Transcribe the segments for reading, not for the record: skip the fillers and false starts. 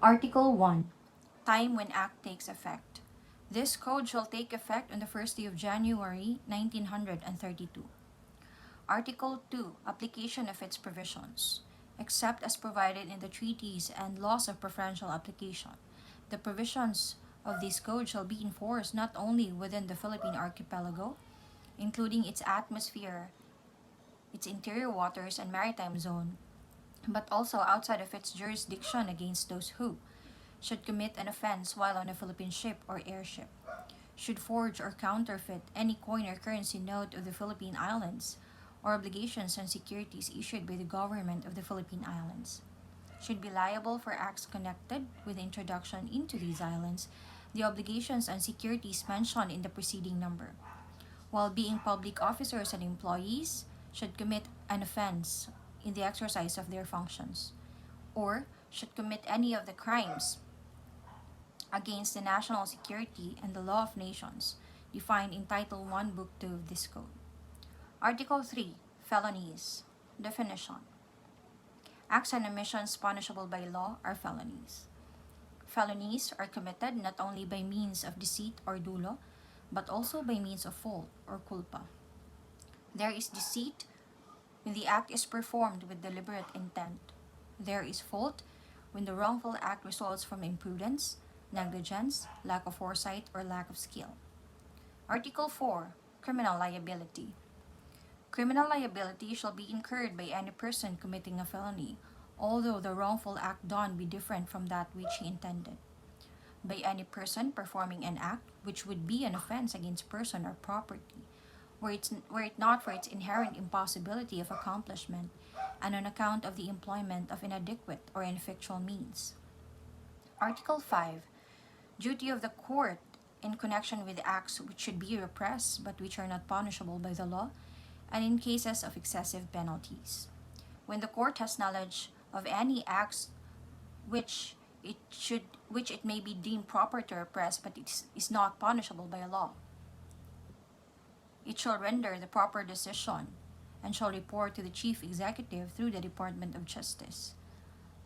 Article 1. Time when Act takes effect. This code shall take effect on the first day of January 1932. Article 2. Application of its provisions. Except as provided in the treaties and laws of preferential application, the provisions of this code shall be enforced not only within the Philippine archipelago, including its atmosphere, its interior waters and maritime zone, but also outside of its jurisdiction against those who should commit an offense while on a Philippine ship or airship, should forge or counterfeit any coin or currency note of the Philippine Islands, or obligations on securities issued by the government of the Philippine Islands, should be liable for acts connected with the introduction into these islands, the obligations on securities mentioned in the preceding number, while being public officers and employees, should commit an offense in the exercise of their functions, or should commit any of the crimes against the national security and the law of nations defined in Title 1, Book 2 of this code. Article 3. Felonies. Definition. Acts and omissions punishable by law are felonies. Felonies are committed not only by means of deceit or dolo, but also by means of fault or culpa. There is deceit when the act is performed with deliberate intent. There is fault when the wrongful act results from imprudence, negligence, lack of foresight, or lack of skill. Article 4. Criminal liability. Criminal liability shall be incurred by any person committing a felony, although the wrongful act done be different from that which he intended. By any person performing an act which would be an offense against person or property, were it not for its inherent impossibility of accomplishment, and on account of the employment of inadequate or ineffectual means. Article 5. Duty of the court in connection with acts which should be repressed but which are not punishable by the law, and in cases of excessive penalties. When the court has knowledge of any acts which it may be deemed proper to repress but it is not punishable by law, it shall render the proper decision and shall report to the Chief Executive through the Department of Justice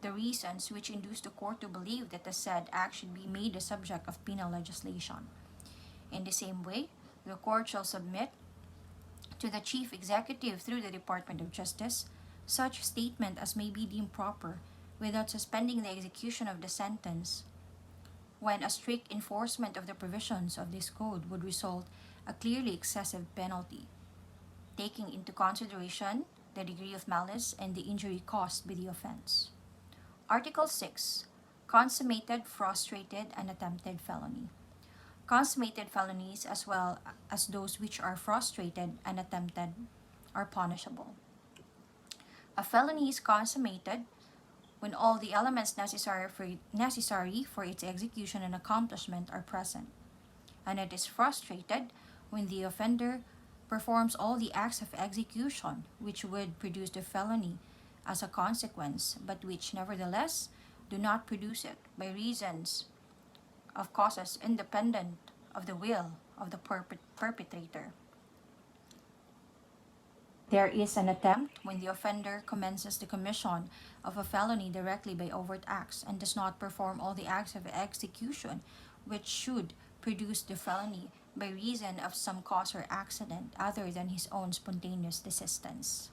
the reasons which induce the court to believe that the said act should be made the subject of penal legislation. In the same way, the court shall submit to the Chief Executive through the Department of Justice such statement as may be deemed proper without suspending the execution of the sentence, when a strict enforcement of the provisions of this code would result a clearly excessive penalty, taking into consideration the degree of malice and the injury caused by the offense. Article 6. Consummated, frustrated, and attempted felony. Consummated felonies, as well as those which are frustrated and attempted, are punishable. A felony is consummated when all the elements necessary for its execution and accomplishment are present, and it is frustrated when the offender performs all the acts of execution which would produce the felony as a consequence, but which nevertheless do not produce it by reasons of causes independent of the will of the perpetrator. There is an attempt when the offender commences the commission of a felony directly by overt acts and does not perform all the acts of execution which should produce the felony by reason of some cause or accident other than his own spontaneous desistance.